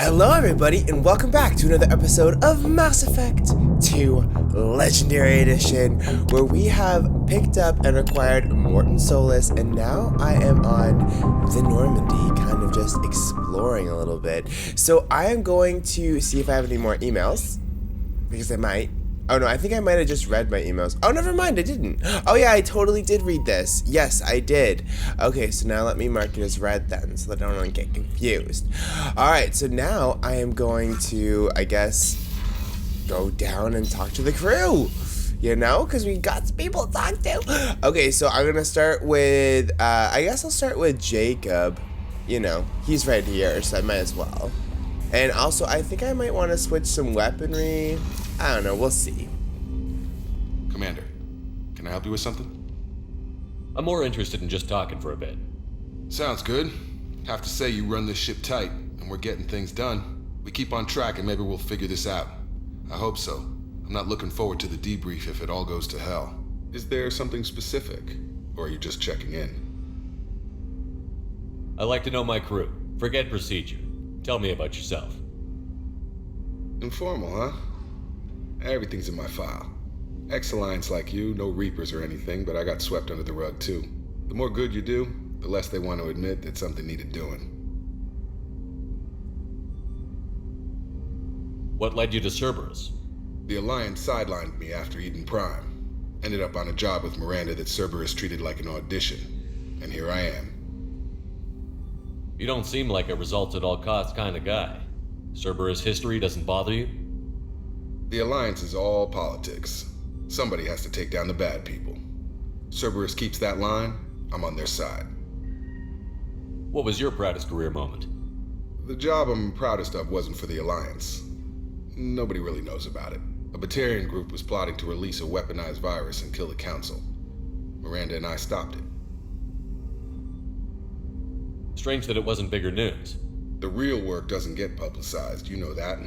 Hello everybody and welcome back to another episode of Mass Effect 2 Legendary Edition, where we have picked up and acquired Morton Solus, and now I am on the Normandy, kind of just exploring a little bit. So I am going to see if I have any more emails, because I might. Oh no, I think I might have just read my emails. Oh, never mind, I didn't. Oh yeah, I totally did read this. Yes, I did. Okay, so now let me mark it as read then, so that I don't get confused. Alright, so now I am going to, I guess, go down and talk to the crew. You know, because we got some people to talk to. Okay, so I'm going to start with, I guess I'll start with Jacob. You know, he's right here, so I might as well. And also, I think I might want to switch some weaponry. I don't know, we'll see. Commander, can I help you with something? I'm more interested in just talking for a bit. Sounds good. Have to say you run this ship tight, and we're getting things done. We keep on track and maybe we'll figure this out. I hope so. I'm not looking forward to the debrief if it all goes to hell. Is there something specific, or are you just checking in? I like to know my crew. Forget procedure. Tell me about yourself. Informal, huh? Everything's in my file. Ex-Alliance like you, no Reapers or anything, but I got swept under the rug too. The more good you do, the less they want to admit that something needed doing. What led you to Cerberus? The Alliance sidelined me after Eden Prime. Ended up on a job with Miranda that Cerberus treated like an audition. And here I am. You don't seem like a results-at-all-costs kind of guy. Cerberus history doesn't bother you? The Alliance is all politics. Somebody has to take down the bad people. Cerberus keeps that line, I'm on their side. What was your proudest career moment? The job I'm proudest of wasn't for the Alliance. Nobody really knows about it. A Batarian group was plotting to release a weaponized virus and kill the Council. Miranda and I stopped it. Strange that it wasn't bigger news. The real work doesn't get publicized, you know that.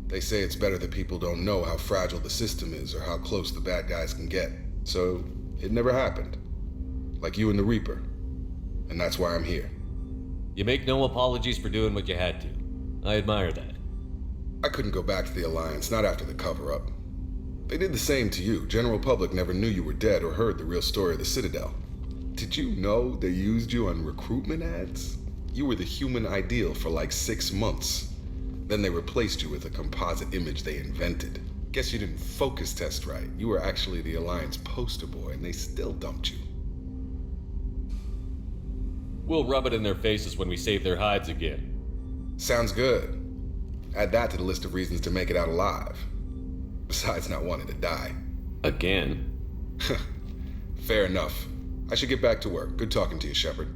They say it's better that people don't know how fragile the system is or how close the bad guys can get. So, it never happened. Like you and the Reaper. And that's why I'm here. You make no apologies for doing what you had to. I admire that. I couldn't go back to the Alliance, not after the cover-up. They did the same to you. General public never knew you were dead or heard the real story of the Citadel. Did you know they used you on recruitment ads? You were the human ideal for like 6 months. Then they replaced you with a composite image they invented. Guess you didn't focus test right. You were actually the Alliance poster boy, and they still dumped you. We'll rub it in their faces when we save their hides again. Sounds good. Add that to the list of reasons to make it out alive. Besides not wanting to die. Again? Fair enough. I should get back to work. Good talking to you, Shepard.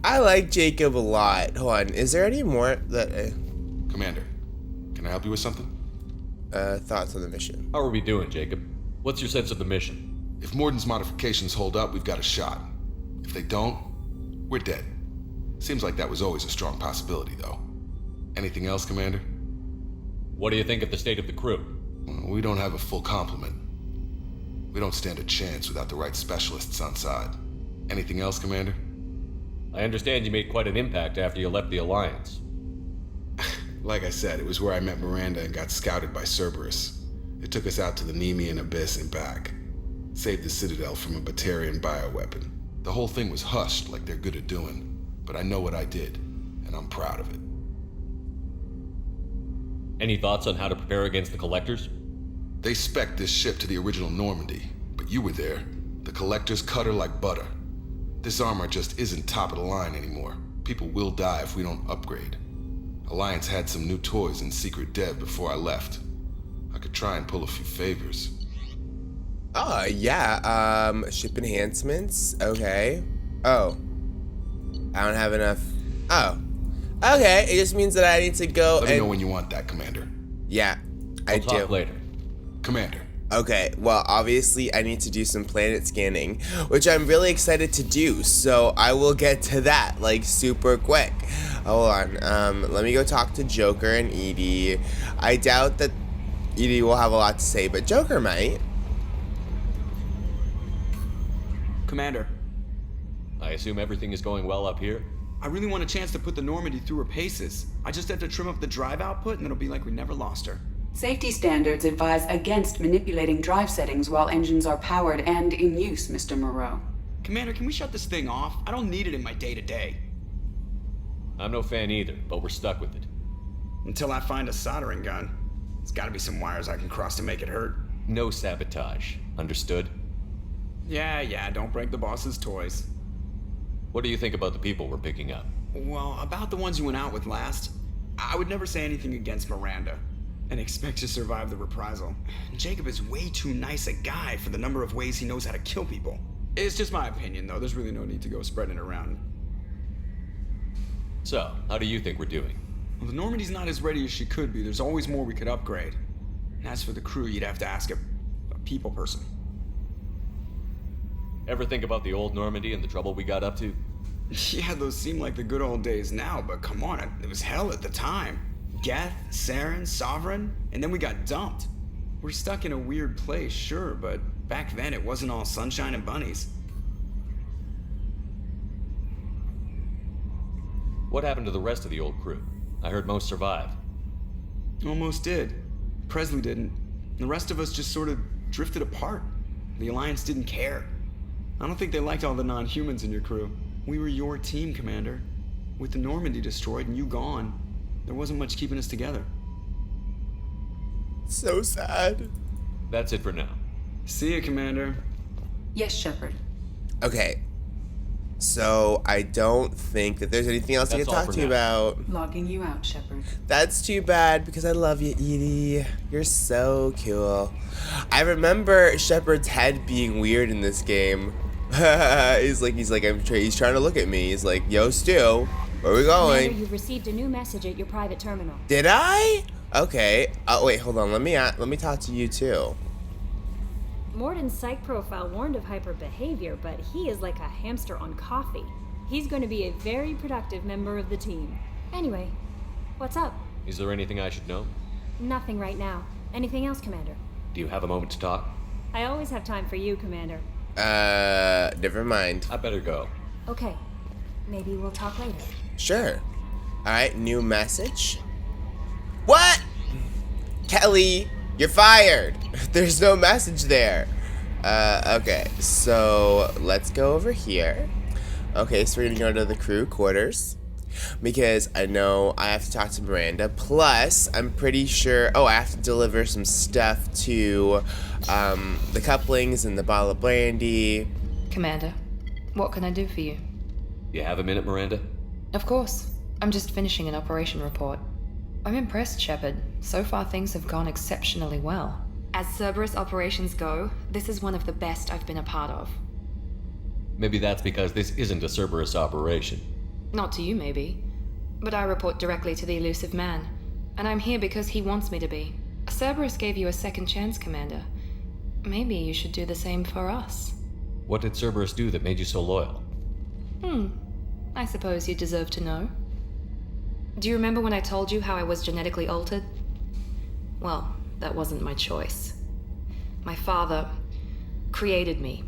I like Jacob a lot. Hold on, is there any more that... Commander, can I help you with something? Thoughts on the mission? How are we doing, Jacob? What's your sense of the mission? If Morden's modifications hold up, we've got a shot. If they don't, we're dead. Seems like that was always a strong possibility, though. Anything else, Commander? What do you think of the state of the crew? Well, we don't have a full complement. We don't stand a chance without the right specialists on side. Anything else, Commander? I understand you made quite an impact after you left the Alliance. Like I said, it was where I met Miranda and got scouted by Cerberus. It took us out to the Nemean Abyss and back. Saved the Citadel from a Batarian bioweapon. The whole thing was hushed like they're good at doing. But I know what I did, and I'm proud of it. Any thoughts on how to prepare against the Collectors? They spec'd this ship to the original Normandy, but you were there. The Collectors cut her like butter. This armor just isn't top of the line anymore. People will die if we don't upgrade. Alliance had some new toys in secret dev before I left. I could try and pull a few favors. Oh, yeah, ship enhancements, okay. Oh. I don't have enough. Oh. Okay, it just means that I need to go Let me know when you want that, Commander. Yeah, I do. We'll talk later. Commander. Okay, well, obviously I need to do some planet scanning, which I'm really excited to do, so I will get to that, like, super quick. Hold on, let me go talk to Joker and Edie. I doubt that Edie will have a lot to say, but Joker might. Commander. I assume everything is going well up here? I really want a chance to put the Normandy through her paces. I just have to trim up the drive output and it'll be like we never lost her. Safety standards advise against manipulating drive settings while engines are powered and in use, Mr. Moreau. Commander, can we shut this thing off? I don't need it in my day-to-day. I'm no fan either, but we're stuck with it. Until I find a soldering gun. There's gotta be some wires I can cross to make it hurt. No sabotage. Understood? Yeah, don't break the boss's toys. What do you think about the people we're picking up? Well, about the ones you went out with last, I would never say anything against Miranda and expect to survive the reprisal. Jacob is way too nice a guy for the number of ways he knows how to kill people. It's just my opinion, though. There's really no need to go spreading it around. So, how do you think we're doing? Well, the Normandy's not as ready as she could be. There's always more we could upgrade. And as for the crew, you'd have to ask a people person. Ever think about the old Normandy and the trouble we got up to? Yeah, those seem like the good old days now, but come on, it was hell at the time. Geth, Saren, Sovereign, and then we got dumped. We're stuck in a weird place, sure, but back then it wasn't all sunshine and bunnies. What happened to the rest of the old crew? I heard most survived. Almost did. Presley didn't. The rest of us just sort of drifted apart. The Alliance didn't care. I don't think they liked all the non-humans in your crew. We were your team, Commander. With the Normandy destroyed and you gone, there wasn't much keeping us together. So sad. That's it for now. See ya, Commander. Yes, Shepard. Okay. So I don't think that there's anything else I That's can all talk for to you now. about. Logging you out, Shepard. That's too bad because I love you, Edie. You're so cool. I remember Shepard's head being weird in this game. he's trying to look at me. He's like, "Yo, Stu, where we going?" Commander, you've received a new message at your private terminal. Did I? Okay. Oh wait, hold on. Let me talk to you too. Morden's psych profile warned of hyper behavior, but he is like a hamster on coffee. He's going to be a very productive member of the team. Anyway, what's up? Is there anything I should know? Nothing right now. Anything else, Commander? Do you have a moment to talk? I always have time for you, Commander. Never mind. I better go. Okay, maybe we'll talk later. Sure. Alright, new message. What? Kelly, you're fired. There's no message there. Okay, so let's go over here. Okay, so we're gonna go to the crew quarters. Because I know I have to talk to Miranda. Plus, I'm pretty sure... Oh, I have to deliver some stuff to the couplings and the bottle of brandy. Commander, what can I do for you? You have a minute, Miranda? Of course. I'm just finishing an operation report. I'm impressed, Shepard. So far things have gone exceptionally well. As Cerberus operations go, this is one of the best I've been a part of. Maybe that's because this isn't a Cerberus operation. Not to you, maybe. But I report directly to the elusive man. And I'm here because he wants me to be. Cerberus gave you a second chance, Commander. Maybe you should do the same for us. What did Cerberus do that made you so loyal? I suppose you deserve to know. Do you remember when I told you how I was genetically altered? Well, that wasn't my choice. My father created me.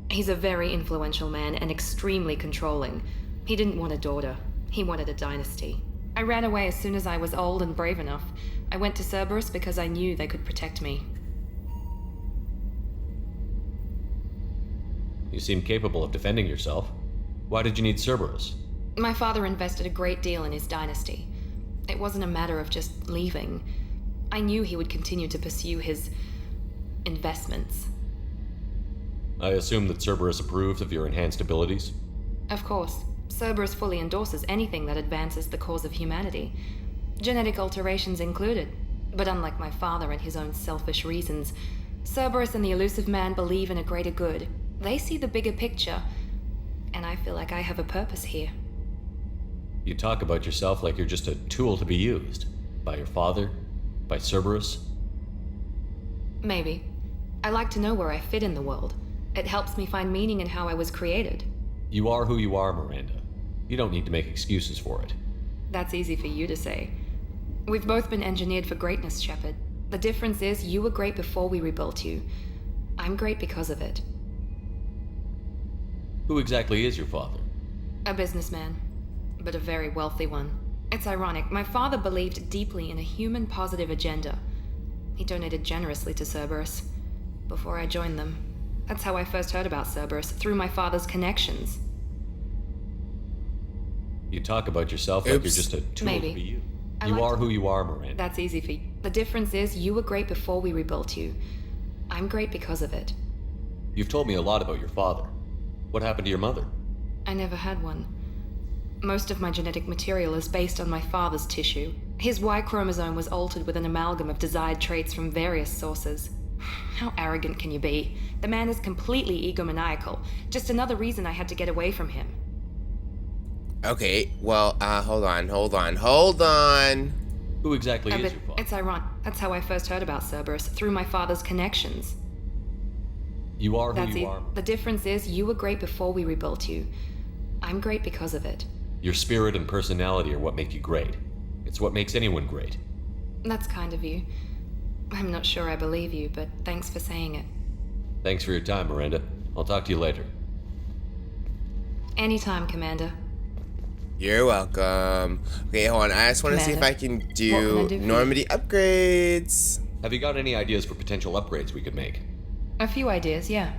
He's a very influential man and extremely controlling. He didn't want a daughter. He wanted a dynasty. I ran away as soon as I was old and brave enough. I went to Cerberus because I knew they could protect me. You seem capable of defending yourself. Why did you need Cerberus? My father invested a great deal in his dynasty. It wasn't a matter of just leaving. I knew he would continue to pursue his investments. I assume that Cerberus approved of your enhanced abilities? Of course. Cerberus fully endorses anything that advances the cause of humanity. Genetic alterations included. But unlike my father and his own selfish reasons, Cerberus and the elusive man believe in a greater good. They see the bigger picture, and I feel like I have a purpose here. You talk about yourself like you're just a tool to be used. By your father? By Cerberus? Maybe. I like to know where I fit in the world. It helps me find meaning in how I was created. You are who you are, Miranda. You don't need to make excuses for it. That's easy for you to say. We've both been engineered for greatness, Shepard. The difference is you were great before we rebuilt you. I'm great because of it. Who exactly is your father? A businessman. but a very wealthy one. It's ironic. My father believed deeply in a human-positive agenda. He donated generously to Cerberus before I joined them. That's how I first heard about Cerberus, through my father's connections. You talk about yourself like you're Oops. just a tool Maybe. for you. I You like are to- who you are, Miranda. That's easy for you. The difference is, you were great before we rebuilt you. I'm great because of it. You've told me a lot about your father. What happened to your mother? I never had one. Most of my genetic material is based on my father's tissue. His Y chromosome was altered with an amalgam of desired traits from various sources. How arrogant can you be? The man is completely egomaniacal. Just another reason I had to get away from him. Okay, well, hold on. Who exactly is But your father? it's ironic. That's how I first heard about Cerberus, through my father's connections. You are who That's you it. are. The difference is, you were great before we rebuilt you. I'm great because of it. Your spirit and personality are what make you great. It's what makes anyone great. That's kind of you. I'm not sure I believe you, but thanks for saying it. Thanks for your time, Miranda. I'll talk to you later. Anytime, Commander. You're welcome. Okay, hold on. I just want to see if I can What do can I do for you? Normandy upgrades. Have you got any ideas for potential upgrades we could make? A few ideas, yeah.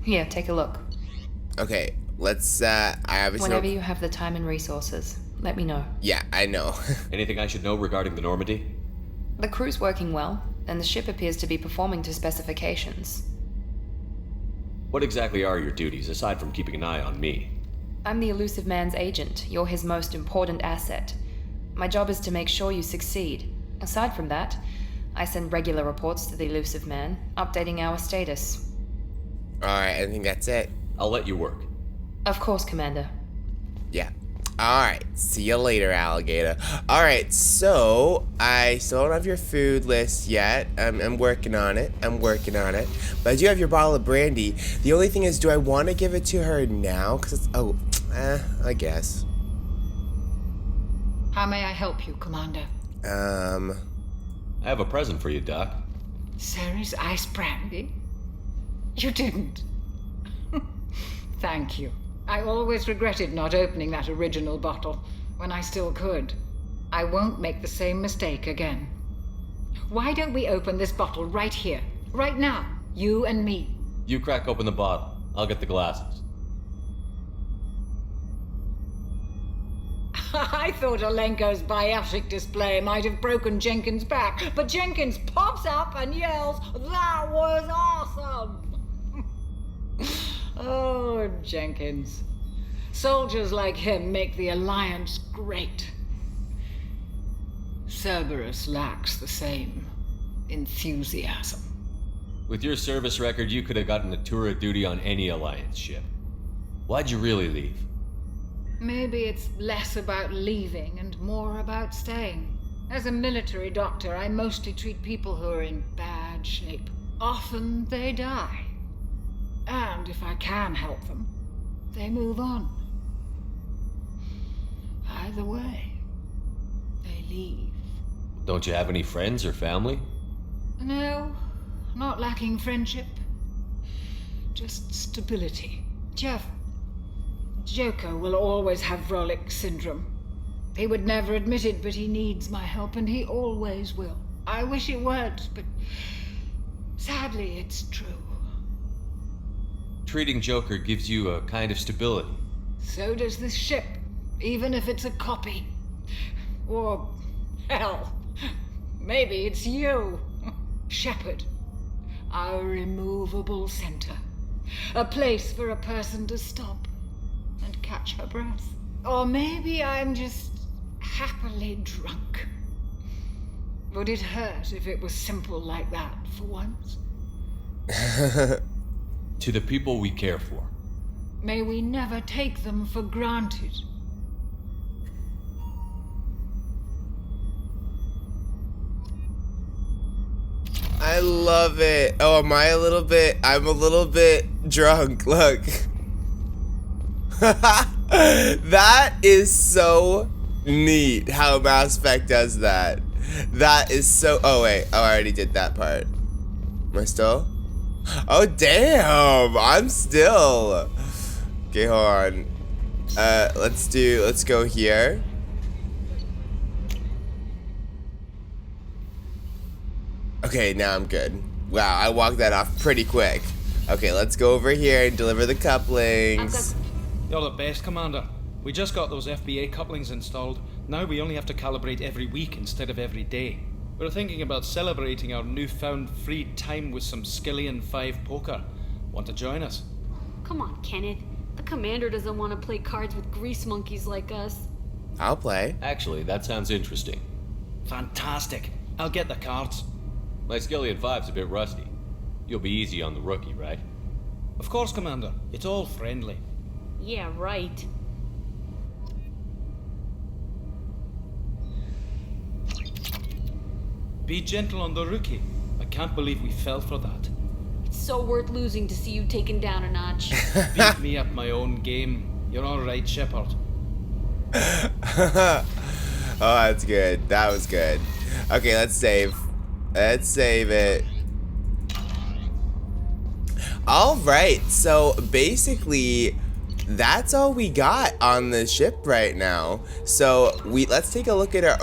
Here, take a look. Okay, let's, I obviously Whenever don't- you have the time and resources, let me know. Yeah, I know. Anything I should know regarding the Normandy? The crew's working well, and the ship appears to be performing to specifications. What exactly are your duties, aside from keeping an eye on me? I'm the elusive man's agent. You're his most important asset. My job is to make sure you succeed. Aside from that, I send regular reports to the elusive man, updating our status. Alright, I think that's it. I'll let you work. Of course, Commander. Yeah. Alright, see you later, alligator. Alright, so I still don't have your food list yet. I'm working on it. But I do have your bottle of brandy. The only thing is, do I want to give it to her now? Because it's, I guess. How may I help you, Commander? I have a present for you, Doc. Ceres ice brandy? You didn't. Thank you. I always regretted not opening that original bottle when I still could. I won't make the same mistake again. Why don't we open this bottle right here, right now, you and me? You crack open the bottle. I'll get the glasses. I thought Alenko's biotic display might have broken Jenkins' back, but Jenkins pops up and yells, "That was awesome!" Oh, Jenkins. Soldiers like him make the Alliance great. Cerberus lacks the same enthusiasm. With your service record, you could have gotten a tour of duty on any Alliance ship. Why'd you really leave? Maybe it's less about leaving and more about staying. As a military doctor, I mostly treat people who are in bad shape. Often they die. And if I can help them, they move on. Either way, they leave. Don't you have any friends or family? No, not lacking friendship. Just stability. Jeff, Joker will always have Vrolik syndrome. He would never admit it, but he needs my help, and he always will. I wish it weren't, but sadly it's true. Treating Joker gives you a kind of stability. So does this ship, even if it's a copy. Or, hell, maybe it's you, Shepard. Our immovable center. A place for a person to stop and catch her breath. Or maybe I'm just happily drunk. Would it hurt if it was simple like that for once? To the people we care for. May we never take them for granted. I love it. Oh, I'm a little bit drunk. Look. That is so neat how Mass Effect does that. That is so, oh wait, oh, I already did that part. Am I still? Oh damn, I'm still. Okay, hold on. Let's go here. Okay, now I'm good. Wow, I walked that off pretty quick. Okay, let's go over here and deliver the couplings. You're the best, Commander. We just got those FBA couplings installed. Now we only have to calibrate every week instead of every day. We're thinking about celebrating our newfound free time with some Skillian 5 poker. Want to join us? Come on, Kenneth. The Commander doesn't want to play cards with grease monkeys like us. I'll play. Actually, that sounds interesting. Fantastic. I'll get the cards. My Skillian 5's a bit rusty. You'll be easy on the rookie, right? Of course, Commander. It's all friendly. Yeah, right. Be gentle on the rookie. I can't believe we fell for that. It's so worth losing to see you taken down a notch. Beat me at my own game. You're all right, Shepard. Oh, that's good. That was good. Okay, let's save. Let's save it. All right, so basically that's all we got on the ship right now. So let's take a look at our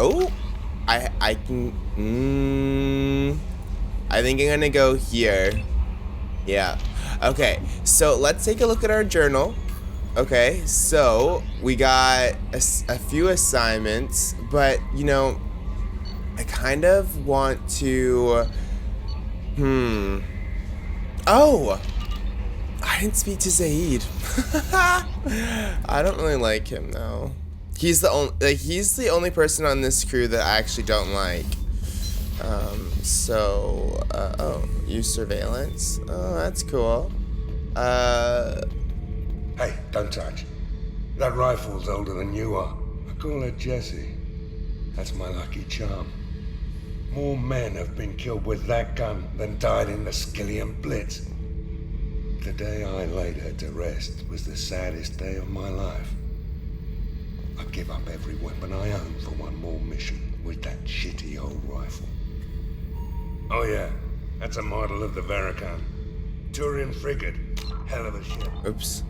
I think I'm gonna go here. Yeah. Okay, so let's take a look at our journal. Okay, so we got a few assignments, but you know, I kind of want to oh, I didn't speak to Zaid. I don't really like him though. He's the only person on this crew that I actually don't like. Oh, use surveillance. Oh, that's cool. Hey, don't touch. That rifle's older than you are. I call her Jessie. That's my lucky charm. More men have been killed with that gun than died in the Skillian Blitz. The day I laid her to rest was the saddest day of my life. I'd give up every weapon I own for one more mission with that shitty old rifle. Oh yeah, that's a model of the Veracon. Turian frigate. Hell of a ship. Oops.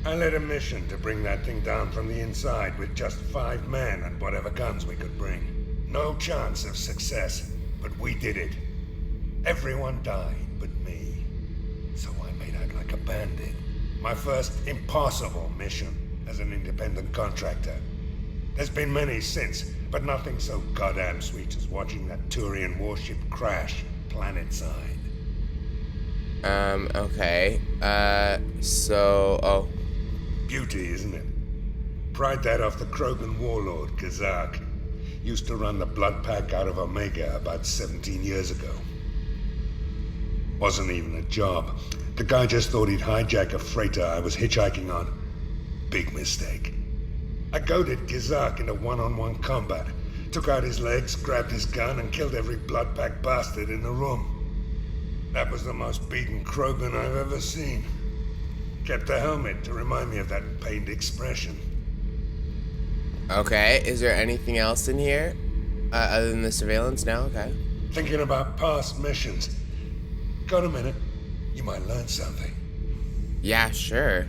I led a mission to bring that thing down from the inside with just 5 men and whatever guns we could bring. No chance of success, but we did it. Everyone died but me. So I made out like a bandit. My first impossible mission as an independent contractor. There's been many since, but nothing so goddamn sweet as watching that Turian warship crash planetside. Okay. Beauty, isn't it? Pried that off the Krogan warlord, Kazak. Used to run the blood pack out of Omega about 17 years ago. Wasn't even a job. The guy just thought he'd hijack a freighter I was hitchhiking on. Big mistake. I goaded Kazak into one-on-one combat. Took out his legs, grabbed his gun, and killed every blood pack bastard in the room. That was the most beaten Krogan I've ever seen. Kept a helmet to remind me of that pained expression. Okay, is there anything else in here? Other than the surveillance? No? Okay. Thinking about past missions. Got a minute? You might learn something. Yeah, sure.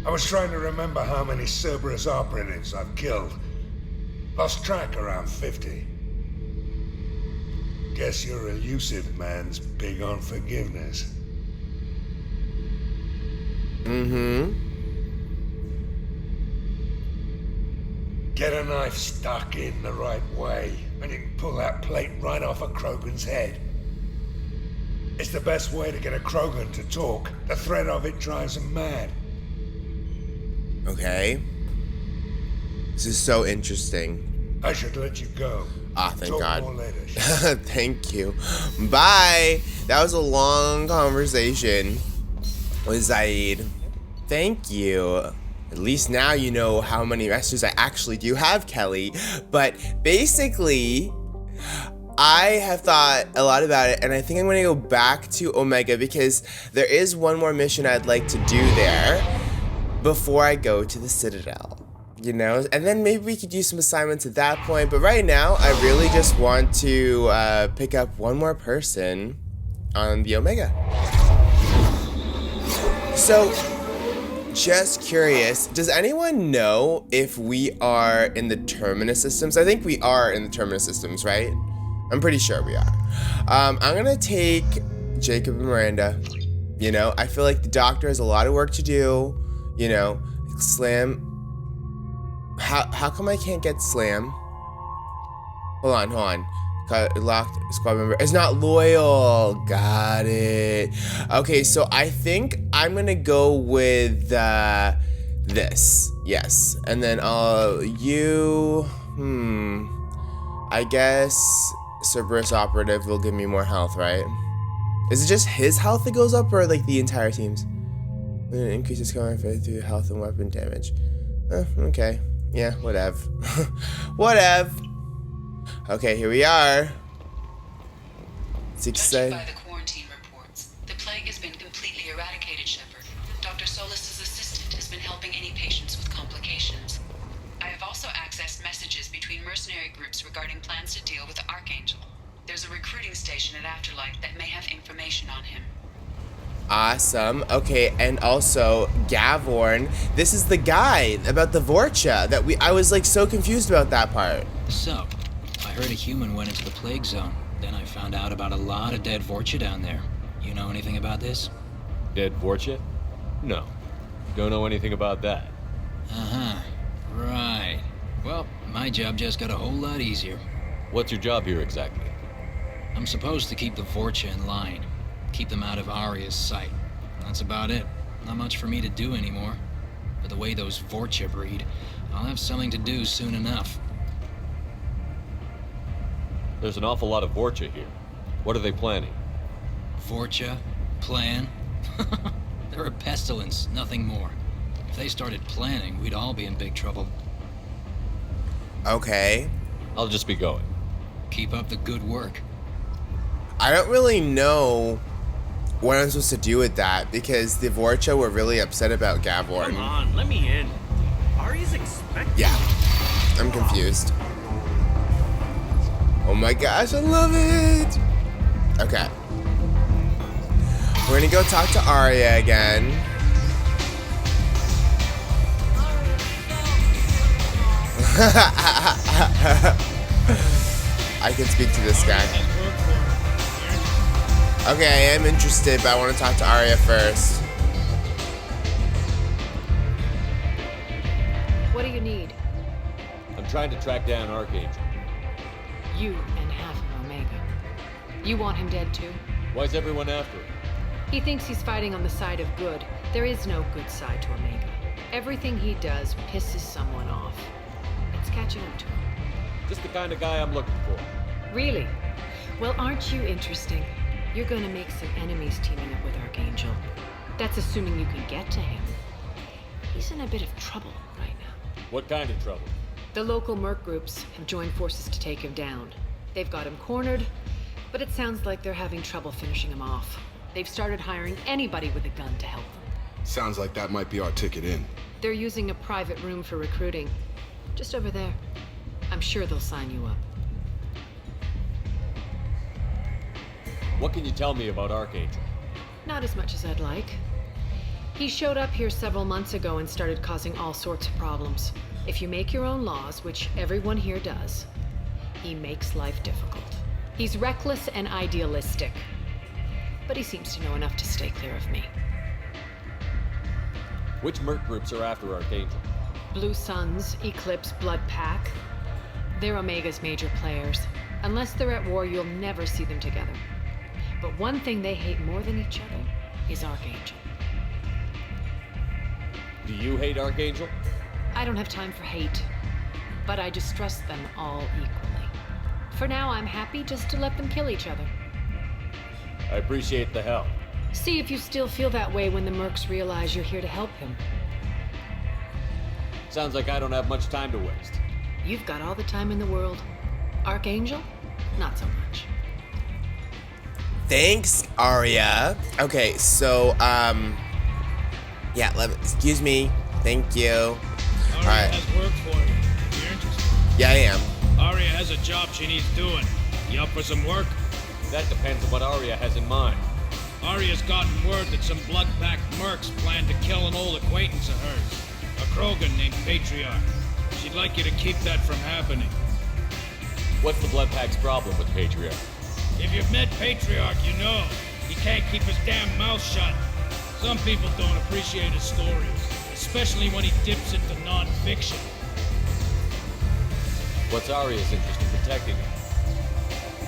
I was trying to remember how many Cerberus operatives I've killed. Lost track around 50. Guess your elusive man's big on forgiveness. Get a knife stuck in the right way, and you can pull that plate right off a Krogan's head. It's the best way to get a Krogan to talk. The threat of it drives him mad. Okay. This is so interesting. I should let you go. Ah, thank Talk God. more later. Thank you. Bye. That was a long conversation with Zaid. Thank you. At least now you know how many messages I actually do have, Kelly. But basically, I have thought a lot about it, and I think I'm going to go back to Omega because there is one more mission I'd like to do there before I go to the Citadel. You know, and then maybe we could do some assignments at that point. But right now, I really just want to pick up one more person on the Omega. So, just curious, does anyone know if we are in the Terminus systems? I think we are in the Terminus systems, right? I'm pretty sure we are. I'm gonna take Jacob and Miranda. You know, I feel like the doctor has a lot of work to do. You know, Slam. How come I can't get Slam? Hold on. Locked squad member is not loyal. Got it. Okay, so I think I'm gonna go with this. Yes, and then you. I guess Cerberus operative will give me more health, right? Is it just his health that goes up, or like the entire team's? Increases cover through health and weapon damage. Okay. Yeah. Whatever. Whatever. Okay, here we are. It's exciting. Judging by the quarantine reports, the plague has been completely eradicated, Shepard. Dr. Solis's assistant has been helping any patients with complications. I have also accessed messages between mercenary groups regarding plans to deal with the Archangel. There's a recruiting station at Afterlight that may have information on him. Awesome. Okay, and also Gavorn. This is the guy about the Vorcha that I was like so confused about that part. So, I heard a human went into the plague zone. Then I found out about a lot of dead Vorcha down there. You know anything about this? Dead Vorcha? No. Don't know anything about that. Uh-huh. Right. Well, my job just got a whole lot easier. What's your job here exactly? I'm supposed to keep the Vorcha in line. Keep them out of Aria's sight. That's about it. Not much for me to do anymore. But the way those Vorcha breed, I'll have something to do soon enough. There's an awful lot of Vorcha here. What are they planning? Vorcha? Plan? They're a pestilence, nothing more. If they started planning, we'd all be in big trouble. Okay. I'll just be going. Keep up the good work. I don't really know what I'm supposed to do with that because the Vorcha were really upset about Gavorn. Come on, let me in. Aria's expecting. Yeah, I'm confused. Oh my gosh, I love it. Okay. We're gonna go talk to Aria again. I can speak to this guy. Okay, I am interested, but I want to talk to Aria first. What do you need? I'm trying to track down Archangel. You and half of Omega. You want him dead too? Why's everyone after him? He thinks he's fighting on the side of good. There is no good side to Omega. Everything he does pisses someone off. It's catching up to him. Just the kind of guy I'm looking for. Really? Well, aren't you interesting? You're gonna make some enemies teaming up with Archangel. That's assuming you can get to him. He's in a bit of trouble right now. What kind of trouble? The local merc groups have joined forces to take him down. They've got him cornered, but it sounds like they're having trouble finishing him off. They've started hiring anybody with a gun to help them. Sounds like that might be our ticket in. They're using a private room for recruiting. Just over there. I'm sure they'll sign you up. What can you tell me about Archangel? Not as much as I'd like. He showed up here several months ago and started causing all sorts of problems. If you make your own laws, which everyone here does, he makes life difficult. He's reckless and idealistic. But he seems to know enough to stay clear of me. Which merc groups are after Archangel? Blue Suns, Eclipse, Blood Pack. They're Omega's major players. Unless they're at war, you'll never see them together. But one thing they hate more than each other is Archangel. Do you hate Archangel? I don't have time for hate, but I distrust them all equally. For now, I'm happy just to let them kill each other. I appreciate the help. See if you still feel that way when the mercs realize you're here to help him. Sounds like I don't have much time to waste. You've got all the time in the world. Archangel? Not so much. Thanks, Aria. Okay, so, yeah, excuse me. Thank you. Aria Alright. has work for you. You're interested? Yeah, I am. Aria has a job she needs doing. You up for some work? That depends on what Aria has in mind. Aria's gotten word that some blood-packed mercs plan to kill an old acquaintance of hers, a Krogan named Patriarch. She'd like you to keep that from happening. What's the Bloodpack's problem with Patriarch? If you've met Patriarch, you know. He can't keep his damn mouth shut. Some people don't appreciate his stories, especially when he dips into non-fiction. What's Aria's interest in protecting him?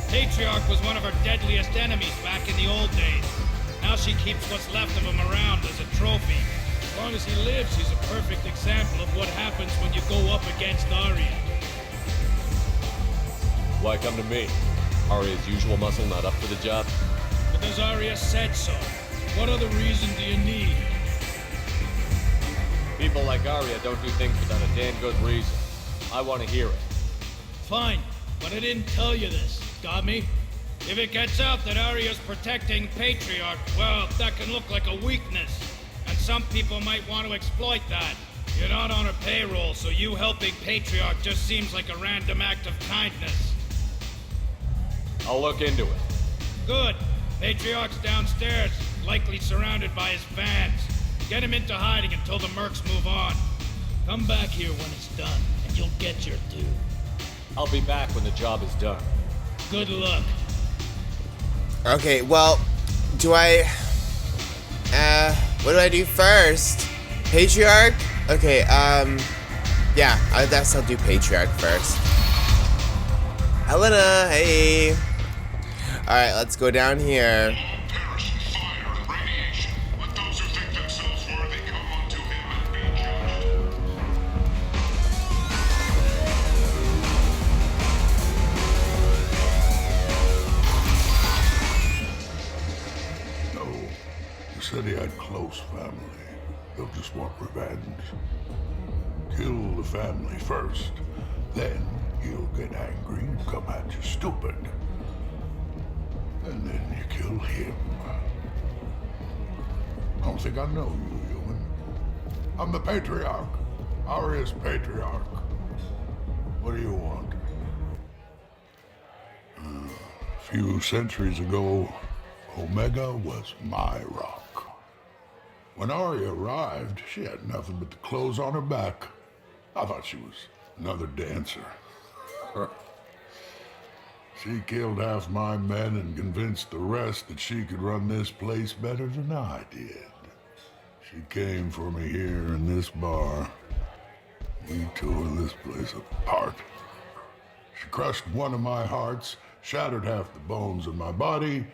Patriarch was one of her deadliest enemies back in the old days. Now she keeps what's left of him around as a trophy. As long as he lives, he's a perfect example of what happens when you go up against Aria. Why come to me? Aria's usual muscle not up for the job? Because Aria said so. What other reason do you need? People like Aria don't do things without a damn good reason. I want to hear it. Fine, but I didn't tell you this. Got me? If it gets out that Aria's protecting Patriarch, well, that can look like a weakness. And some people might want to exploit that. You're not on her payroll, so you helping Patriarch just seems like a random act of kindness. I'll look into it. Good. Patriarch's downstairs, likely surrounded by his fans. Get him into hiding until the mercs move on. Come back here when it's done, and you'll get your due. I'll be back when the job is done. Good luck. Okay, well, what do I do first? Patriarch? Okay, yeah, I guess I'll do Patriarch first. Helena, hey. Alright, let's go down here. Said he had close family. They'll just want revenge. Kill the family first. Then he'll get angry and come at you stupid. And then you kill him. I don't think I know you, human. I'm the Patriarch. Aria's Patriarch. What do you want? A few centuries ago, Omega was my rock. When Aria arrived, she had nothing but the clothes on her back. I thought she was another dancer. She killed half my men and convinced the rest that she could run this place better than I did. She came for me here in this bar. We tore this place apart. She crushed one of my hearts, shattered half the bones in my body,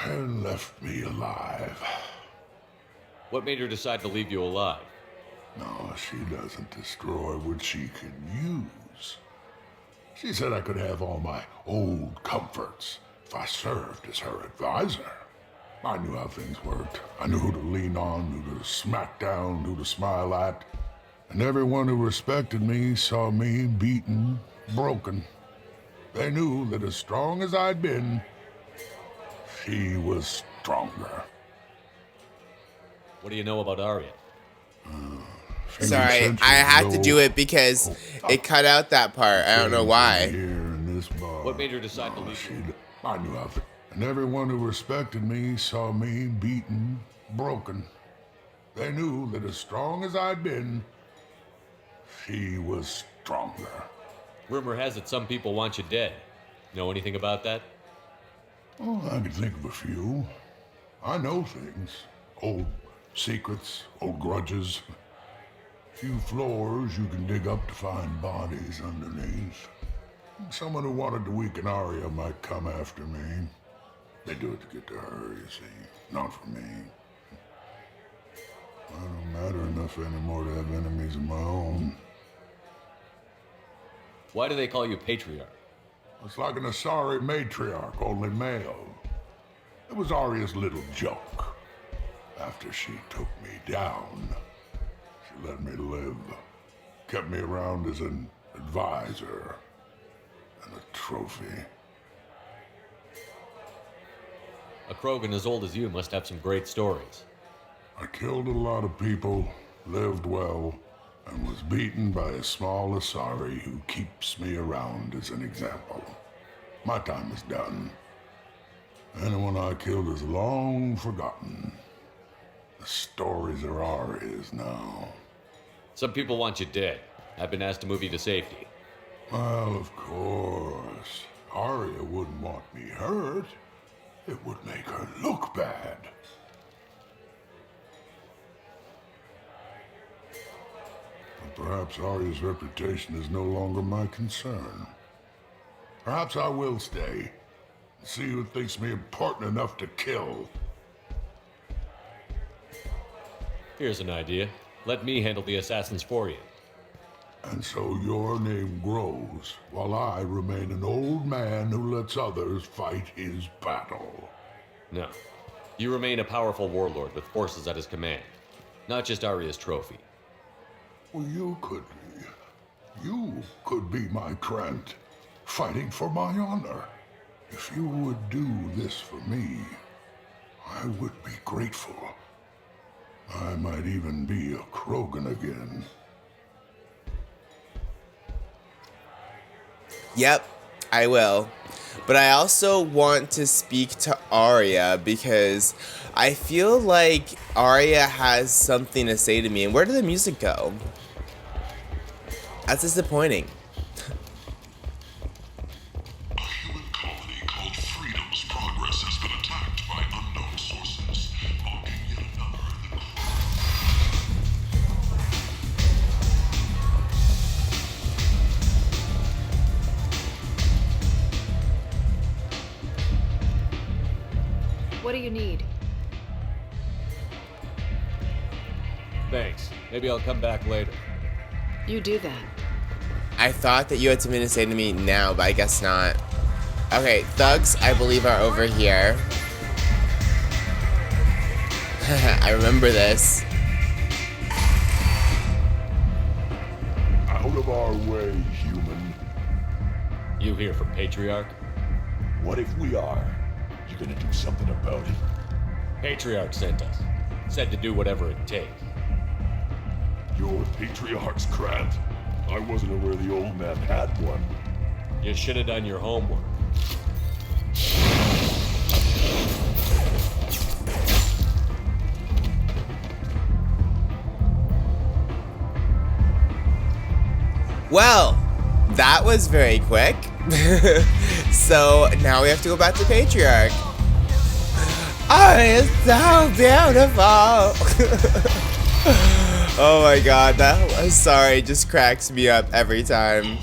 and left me alive. What made her decide to leave you alive? No, she doesn't destroy what she can use. She said I could have all my old comforts if I served as her advisor. I knew how things worked. I knew who to lean on, who to smack down, who to smile at. And everyone who respected me saw me beaten, broken. They knew that as strong as I'd been, she was stronger. What do you know about Aria? Sorry, I had to do it because it cut out that part. I don't know why. What made her decide to leave you? I knew of it. And everyone who respected me saw me beaten, broken. They knew that as strong as I'd been, she was stronger. Rumor has it some people want you dead. Know anything about that? Oh, I can think of a few. I know things. Old secrets, old grudges. Few floors you can dig up to find bodies underneath. Someone who wanted to weaken Aria might come after me. They do it to get to her, you see, not for me. I don't matter enough anymore to have enemies of my own. Why do they call you Patriarch? It's like an Asari matriarch, only male. It was Aria's little joke. After she took me down, she let me live. Kept me around as an advisor and a trophy. A Krogan as old as you must have some great stories. I killed a lot of people, lived well, and was beaten by a small Asari who keeps me around as an example. My time is done. Anyone I killed is long forgotten. The stories are Aria's now. Some people want you dead. I've been asked to move you to safety. Well, of course. Aria wouldn't want me hurt. It would make her look bad. But perhaps Aria's reputation is no longer my concern. Perhaps I will stay. See who thinks me important enough to kill. Here's an idea. Let me handle the assassins for you. And so your name grows, while I remain an old man who lets others fight his battle. No. You remain a powerful warlord with forces at his command. Not just Aria's trophy. Well, you could be my Krant, fighting for my honor. If you would do this for me, I would be grateful. I might even be a Krogan again. Yep, I will. But I also want to speak to Aria because I feel like Aria has something to say to me. And where did the music go? That's disappointing. A human colony called Freedom's progress has been attacked by unknown sources, marking yet another in the What do you need? Thanks. Maybe I'll come back later. You do that. I thought that you had something to say to me now, but I guess not. Okay, thugs, I believe, are over here. I remember this. Out of our way, human. You here from Patriarch? What if we are? You gonna do something about it? Patriarch sent us. Said to do whatever it takes. You're Patriarch's Krant? I wasn't aware the old man had one. You should have done your homework. Well, that was very quick. So now we have to go back to Patriarch. Oh, it's so beautiful. Oh my god, that sorry, it just cracks me up every time.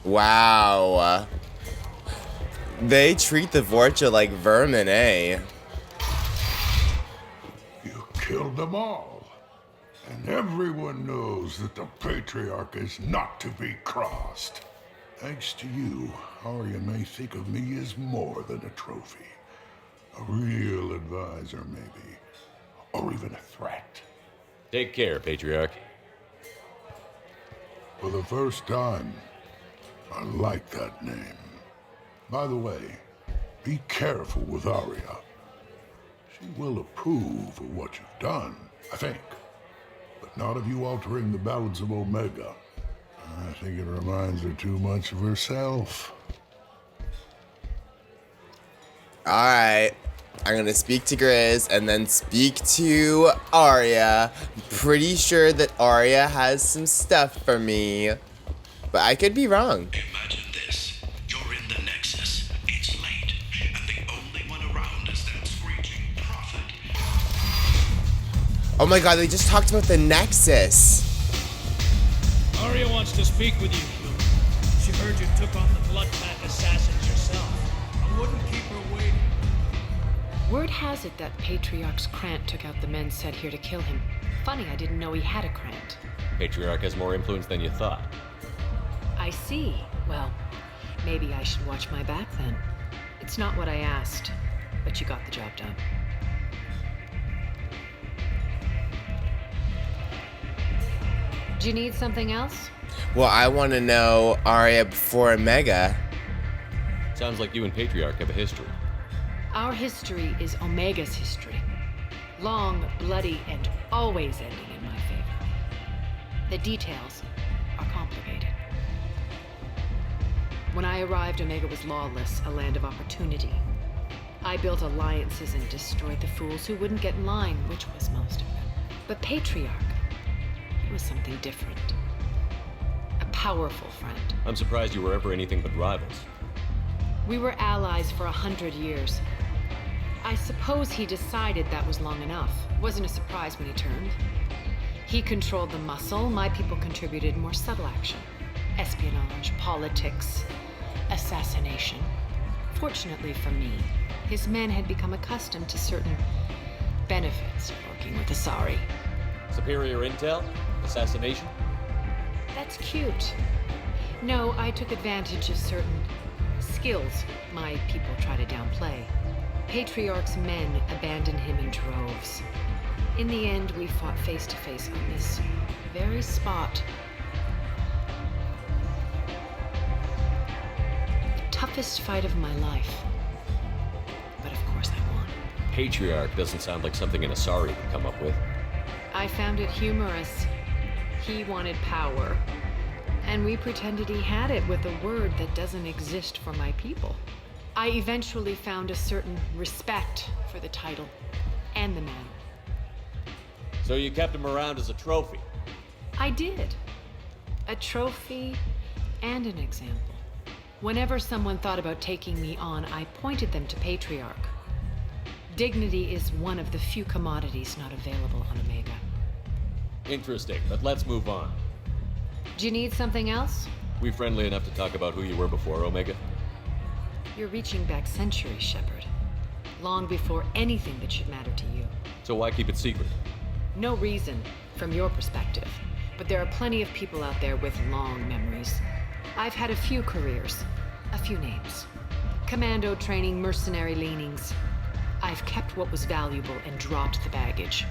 Wow. They treat the Vorcha like vermin, eh? You killed them all. And everyone knows that the Patriarch is not to be crossed. Thanks to you, Aria may think of me as more than a trophy. A real advisor, maybe. Or even a threat. Take care, Patriarch. For the first time, I like that name. By the way, be careful with Aria. She will approve of what you've done, I think. But not of you altering the balance of Omega. I think it reminds her too much of herself. Alright. I'm gonna speak to Grizz and then speak to Aria. I'm pretty sure that Aria has some stuff for me. But I could be wrong. Imagine this. You're in the Nexus. It's late. And the only one around is that screeching prophet. Oh my god, they just talked about the Nexus. Aria wants to speak with you, human. She heard you took on the blood pack assassins yourself. I wouldn't keep her waiting. Word has it that Patriarch's Krant took out the men sent here to kill him. Funny, I didn't know he had a Krant. Patriarch has more influence than you thought. I see. Well, maybe I should watch my back then. It's not what I asked, but you got the job done. Do you need something else? Well, I want to know Aria before Omega. Sounds like you and Patriarch have a history. Our history is Omega's history. Long, bloody, and always ending in my favor. The details are complicated. complicated. When I arrived, Omega was lawless, a land of opportunity. I built alliances and destroyed the fools who wouldn't get in line, which was most of them. But Patriarch, he was something different. A powerful friend. I'm surprised you were ever anything but rivals. We were allies for 100 years. I suppose he decided that was long enough. Wasn't a surprise when he turned. He controlled the muscle, my people contributed more subtle action. Espionage, politics, assassination. Fortunately for me, his men had become accustomed to certain benefits of working with Asari. Superior intel? Assassination? That's cute. No, I took advantage of certain skills my people try to downplay. Patriarch's men abandoned him in droves. In the end, we fought face to face on this very spot. The toughest fight of my life. But of course I won. Patriarch doesn't sound like something an Asari would come up with. I found it humorous. He wanted power. And we pretended he had it with a word that doesn't exist for my people. I eventually found a certain respect for the title and the man. So you kept him around as a trophy? I did. A trophy and an example. Whenever someone thought about taking me on, I pointed them to Patriarch. Dignity is one of the few commodities not available on Omega. Interesting, but let's move on. Do you need something else? We friendly enough to talk about who you were before, Omega? You're reaching back centuries, Shepard. Long before anything that should matter to you. So why keep it secret? No reason, from your perspective. But there are plenty of people out there with long memories. I've had a few careers, a few names. Commando training, mercenary leanings. I've kept what was valuable and dropped the baggage.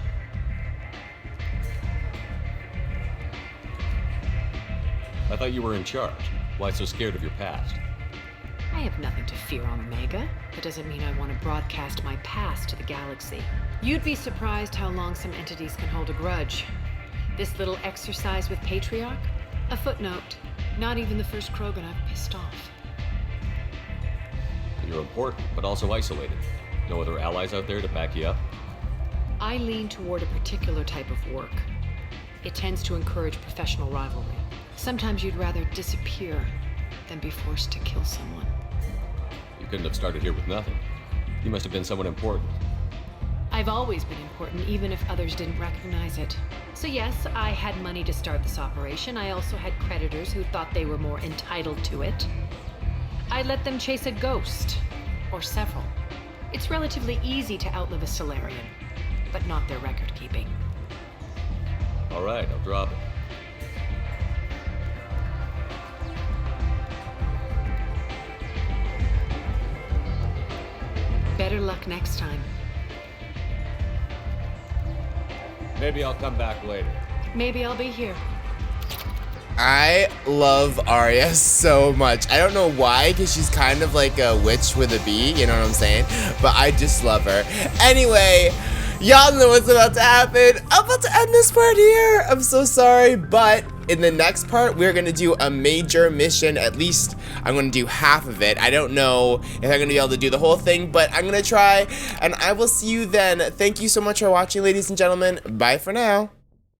I thought you were in charge. Why so scared of your past? I have nothing to fear on Omega. That doesn't mean I want to broadcast my past to the galaxy. You'd be surprised how long some entities can hold a grudge. This little exercise with Patriarch? A footnote. Not even the first Krogan I've pissed off. You're important, but also isolated. No other allies out there to back you up? I lean toward a particular type of work. It tends to encourage professional rivalry. Sometimes you'd rather disappear than be forced to kill someone. You couldn't have started here with nothing. You must have been someone important. I've always been important, even if others didn't recognize it. So yes, I had money to start this operation. I also had creditors who thought they were more entitled to it. I let them chase a ghost, or several. It's relatively easy to outlive a Solarian, but not their record keeping. All right, I'll drop it. Better luck next time. Maybe I'll come back later. Maybe I'll be here. I love Aria so much. I don't know why, because she's kind of like a witch with a bee, you know what I'm saying? But I just love her. Anyway, y'all know what's about to happen. I'm about to end this part here. I'm so sorry, but in the next part, we're going to do a major mission. At least I'm going to do half of it. I don't know if I'm going to be able to do the whole thing, but I'm going to try, and I will see you then. Thank you so much for watching, ladies and gentlemen. Bye for now.